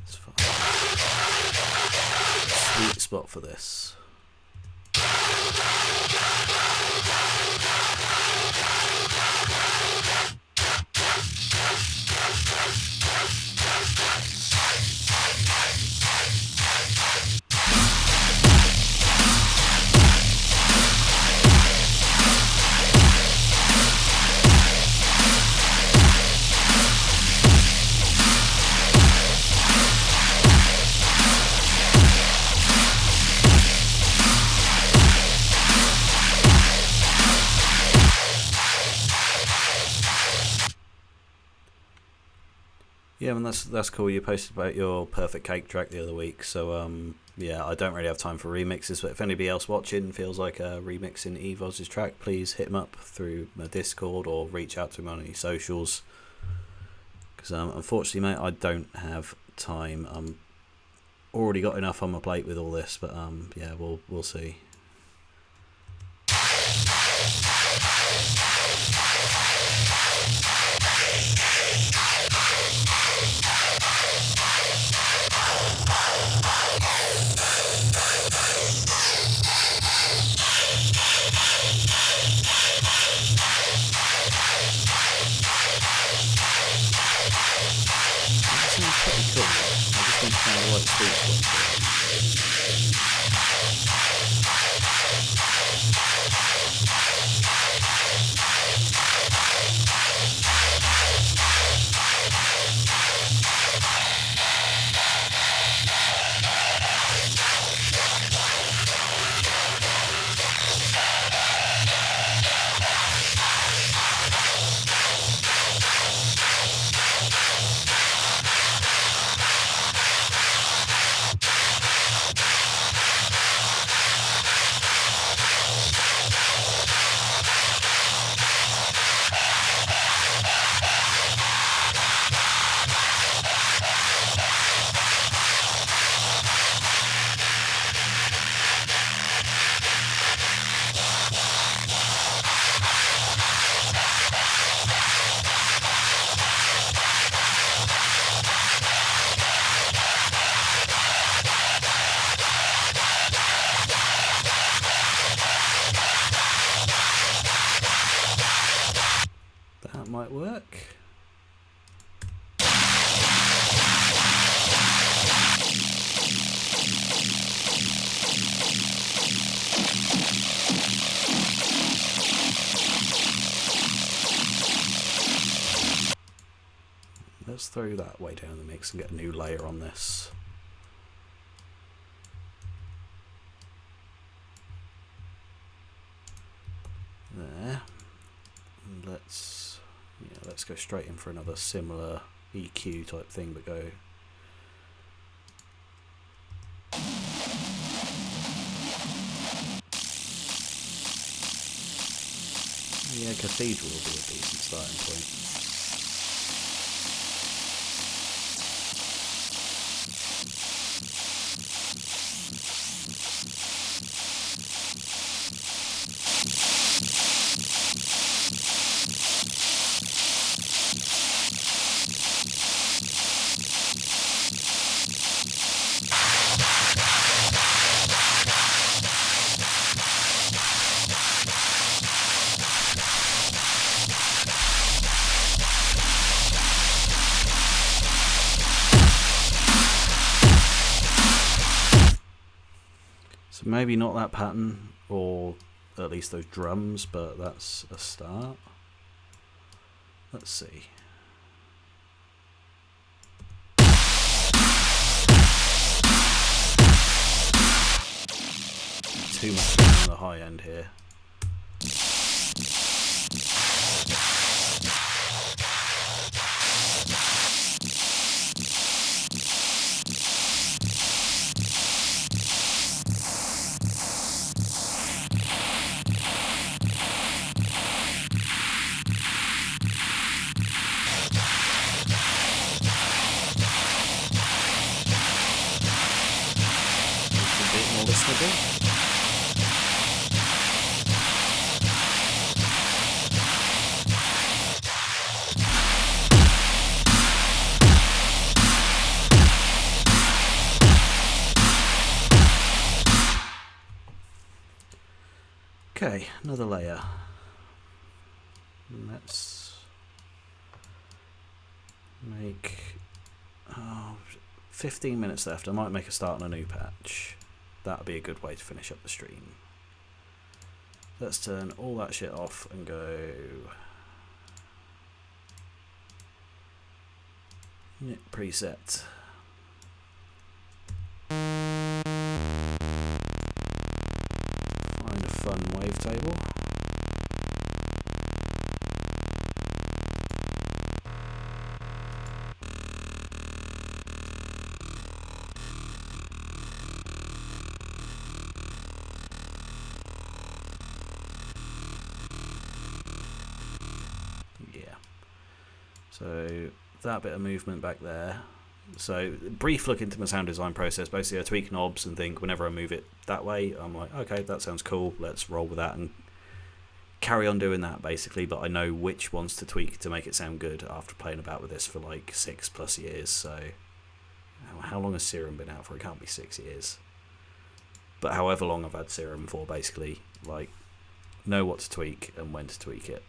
That's fine. Sweet spot for this. Yeah, and that's cool. You posted about your Perfect Cake track the other week, so yeah, I don't really have time for remixes, but if anybody else watching feels like remixing Evoz's track, please hit him up through my Discord or reach out to him on any socials. Because unfortunately, mate, I don't have time. I'm already got enough on my plate with all this, but yeah, we'll see. Pretty cool. I just think it's kind of like sweet spot. That might work. Let's throw that way down the mix and get a new layer on this. There. And let's go straight in for another similar EQ type thing, but go. Yeah, Cathedral will be a decent starting point. Maybe not that pattern or at least those drums, but that's a start. Let's see. Too much on the high end here. Okay, another layer. Let's make 15 minutes left. I might make a start on a new patch. That would be a good way to finish up the stream. Let's turn all that shit off and go knit preset. Find a fun wavetable. So that bit of movement back there. So brief look into my sound design process. Basically I tweak knobs and think whenever I move it that way, I'm like, okay, that sounds cool, let's roll with that and carry on doing that basically. But I know which ones to tweak to make it sound good after playing about with this for like 6+ years. So how long has Serum been out for? It can't be 6 years. But however long I've had Serum for, basically, like, know what to tweak and when to tweak it.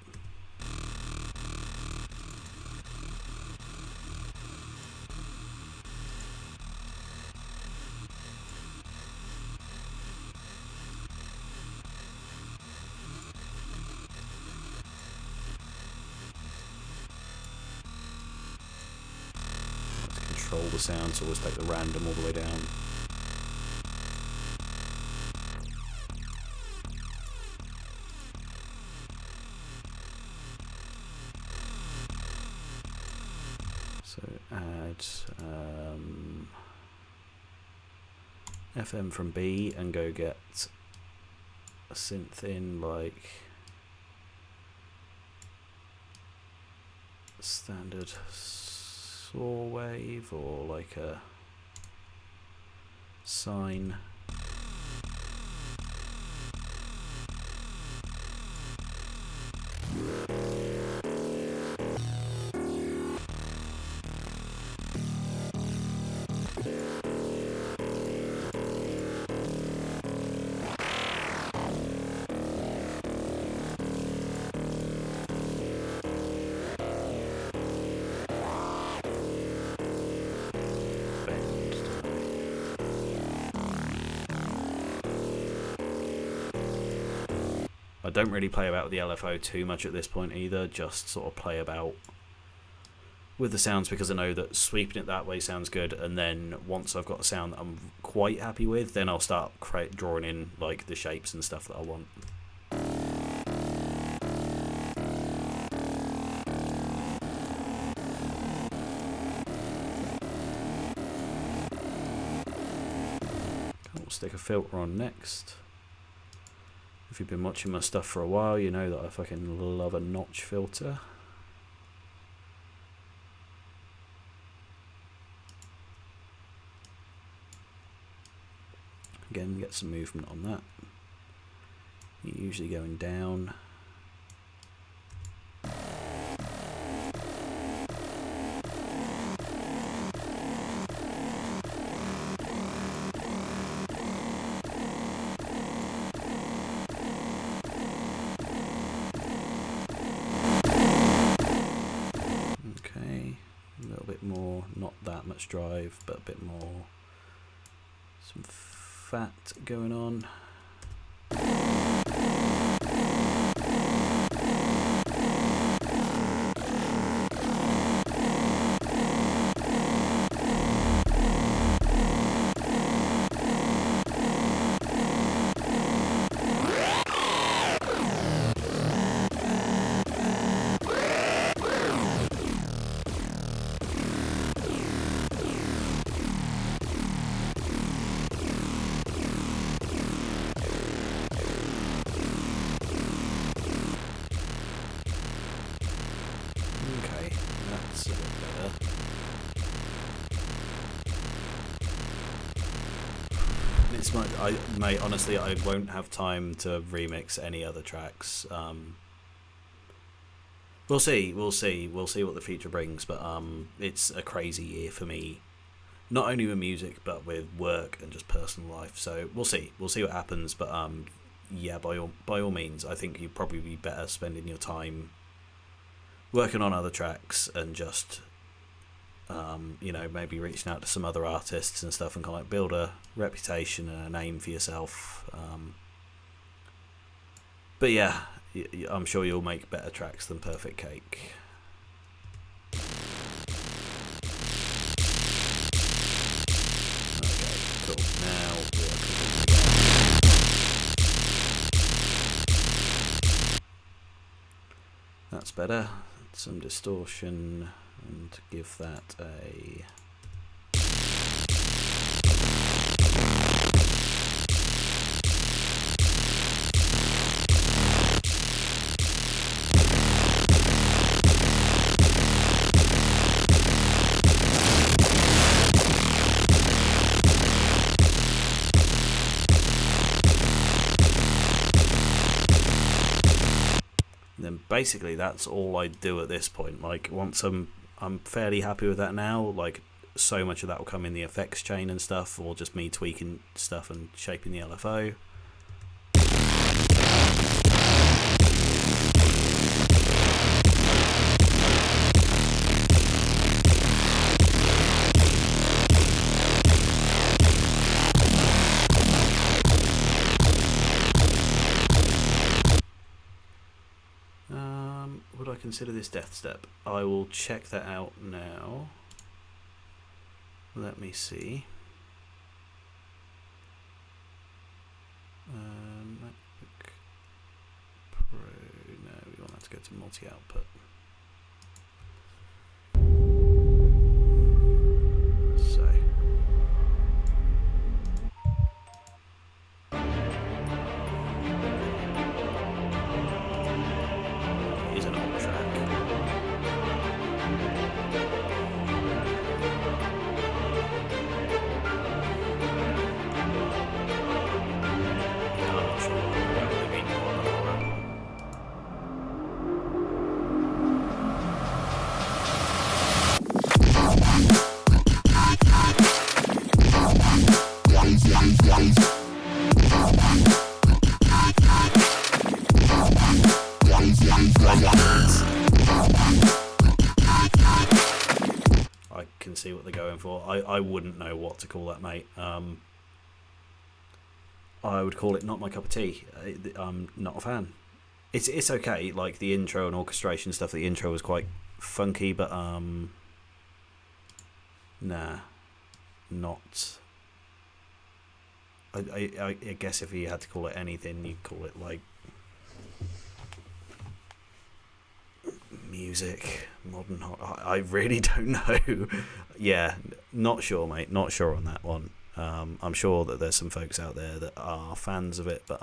Control the sound, so always take the random all the way down. So add FM from B and go get a synth in like standard saw wave or like a sine. I don't really play about with the LFO too much at this point either, just sort of play about with the sounds because I know that sweeping it that way sounds good, and then once I've got a sound that I'm quite happy with, then I'll start drawing in like the shapes and stuff that I want. I'll stick a filter on next. If you've been watching my stuff for a while, you know that I fucking love a notch filter. Again, get some movement on that. You're usually going down. Drive, but a bit more some fat going on. mate. Honestly, I won't have time to remix any other tracks. We'll see what the future brings. But it's a crazy year for me, not only with music but with work and just personal life. So we'll see what happens. But yeah, by all means, I think you'd probably be better spending your time working on other tracks and just maybe reaching out to some other artists and stuff and kind of like build a reputation and a name for yourself. But yeah, I'm sure you'll make better tracks than Perfect Cake. Okay, cool. Now we're cooking again. That's better. Some distortion and give that a... Then basically that's all I do at this point. Like once I'm fairly happy with that now, like so much of that will come in the effects chain and stuff, or just me tweaking stuff and shaping the LFO. Would I consider this Death Step? I will check that out now. Let me see. MacBook Pro. No, we want that to go to multi-output. So. Here's an old track. I'm not sure what I mean on the whole album. I can see what they're going for. I wouldn't know what to call that, mate. I would call it not my cup of tea. I'm not a fan. It's okay, like the intro and orchestration stuff. The intro was quite funky, but nah, not. I guess if you had to call it anything, you'd call it like music, modern. I really don't know. Yeah, not sure, mate. Not sure on that one. I'm sure that there's some folks out there that are fans of it, but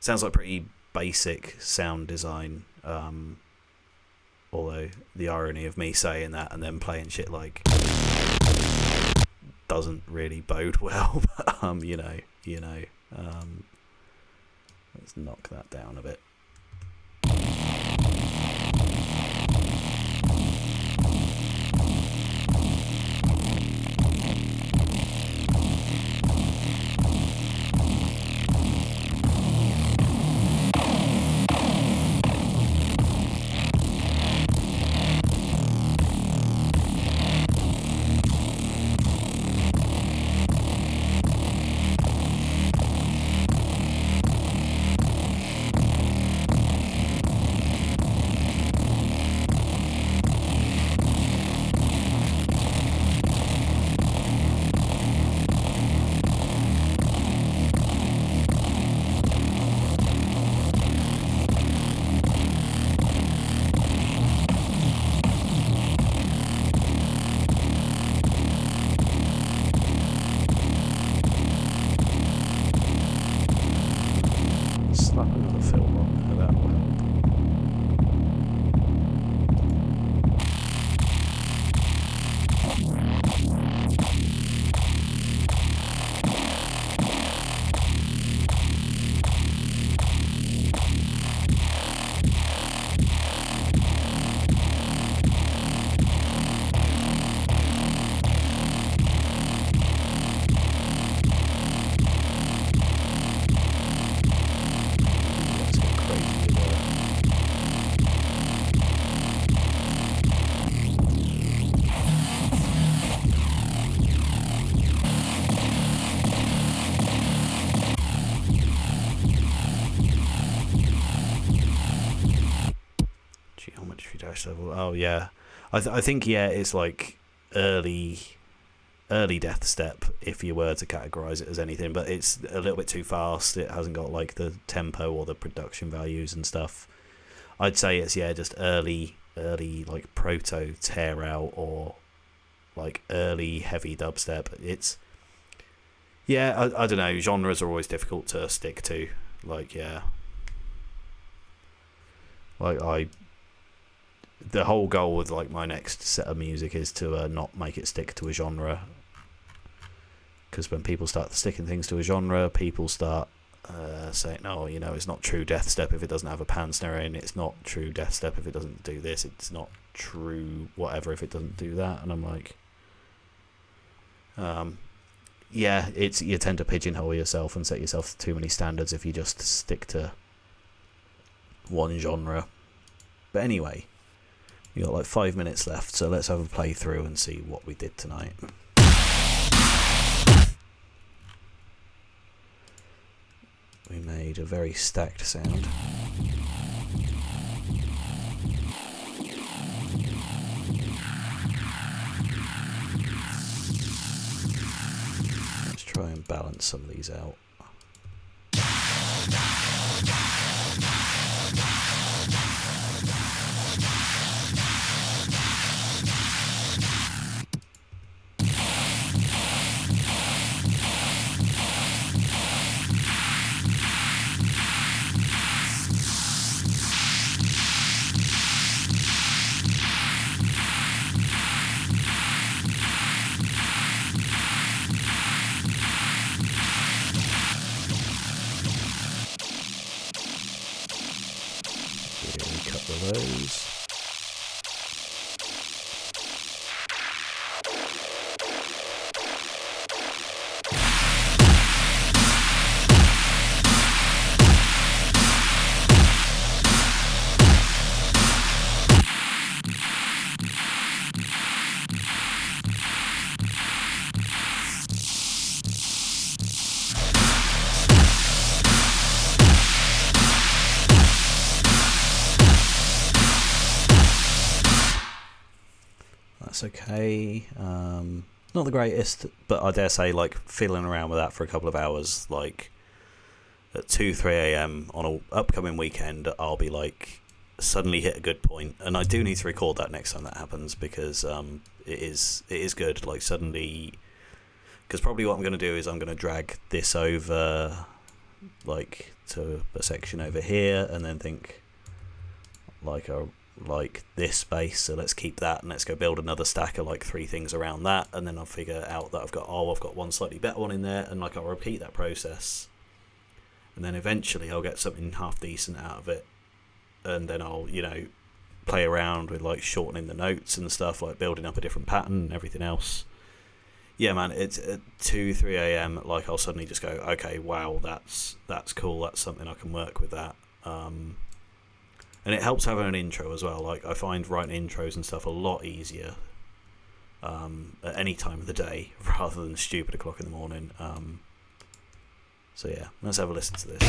sounds like pretty basic sound design. Although the irony of me saying that and then playing shit like doesn't really bode well. But let's knock that down a bit. Geometry Dash level. Oh yeah, I think yeah, it's like early death step if you were to categorize it as anything, but it's a little bit too fast. It hasn't got like the tempo or the production values and stuff. I'd say it's just early like proto tear out or like early heavy dubstep. It's I don't know, genres are always difficult to stick to. Like the whole goal with like my next set of music is to not make it stick to a genre, because when people start sticking things to a genre, people start saying, "Oh, it's not true death step if it doesn't have a pan snare in. It's not true death step if it doesn't do this. It's not true whatever if it doesn't do that." And I'm like, you tend to pigeonhole yourself and set yourself too many standards if you just stick to one genre. But anyway, we got like 5 minutes left, so let's have a playthrough and see what we did tonight. We made a very stacked sound. Let's try and balance some of these out. Those. Okay, not the greatest, but I dare say, like, fiddling around with that for a couple of hours, like at 2-3 a.m. on an upcoming weekend, I'll be like suddenly hit a good point, and I do need to record that next time that happens, because it is good, like suddenly, because probably what I'm going to do is I'm going to drag this over like to a section over here, and then think like this bass, so let's keep that and let's go build another stack of like 3 things around that, and then I'll figure out that I've got one slightly better one in there, and like I'll repeat that process, and then eventually I'll get something half decent out of it, and then I'll play around with like shortening the notes and stuff, like building up a different pattern and everything else. Yeah man, it's at 2-3 a.m. like I'll suddenly just go, okay, wow, that's cool, that's something I can work with that. And it helps having an intro as well. Like I find writing intros and stuff a lot easier at any time of the day rather than stupid o'clock in the morning. So yeah, let's have a listen to this.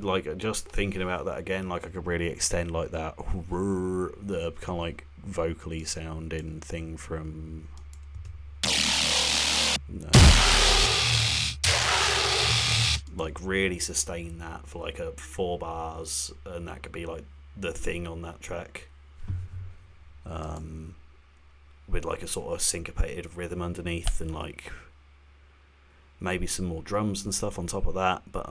Like just thinking about that again, like I could really extend like that the kind of like vocally sounding thing from like really sustain that for like a 4 bars, and that could be like the thing on that track, with like a sort of syncopated rhythm underneath, and like maybe some more drums and stuff on top of that. But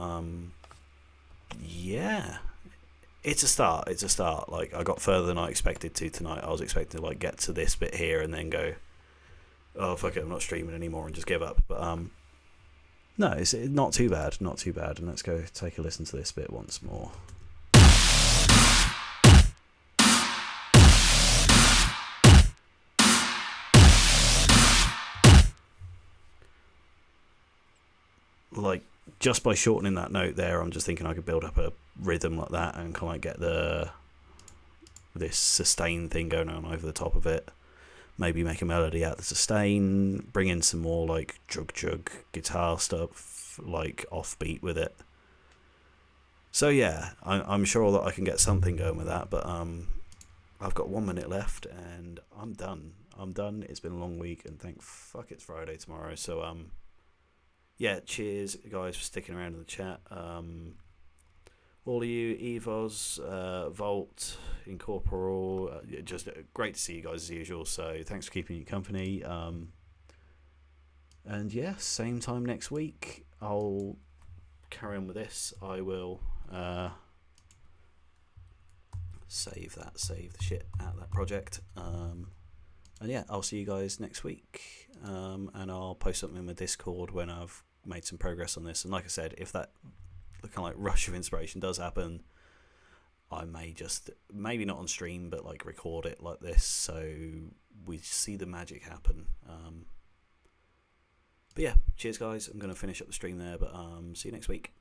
yeah, it's a start. Like I got further than I expected to tonight. I was expecting to like get to this bit here and then go, oh fuck it, I'm not streaming anymore and just give up. But no, it's not too bad, not too bad. And let's go take a listen to this bit once more. Like, just by shortening that note there, I'm just thinking I could build up a rhythm like that and kind of get this sustain thing going on over the top of it. Maybe make a melody out of the sustain, bring in some more like chug guitar stuff, like offbeat with it. So yeah, I'm sure that I can get something going with that, but I've got 1 minute left and I'm done. It's been a long week, and thank fuck it's Friday tomorrow. So yeah, cheers guys for sticking around in the chat. All of you, Evos, Volt, Incorporal, just great to see you guys as usual. So thanks for keeping you company. And yeah, same time next week. I'll carry on with this. I will save the shit out of that project. And yeah, I'll see you guys next week. And I'll post something in my Discord when I've made some progress on this. And like I said, if that kind of like rush of inspiration does happen, I may just, maybe not on stream, but like record it like this so we see the magic happen. But yeah, cheers guys. I'm going to finish up the stream there, but see you next week.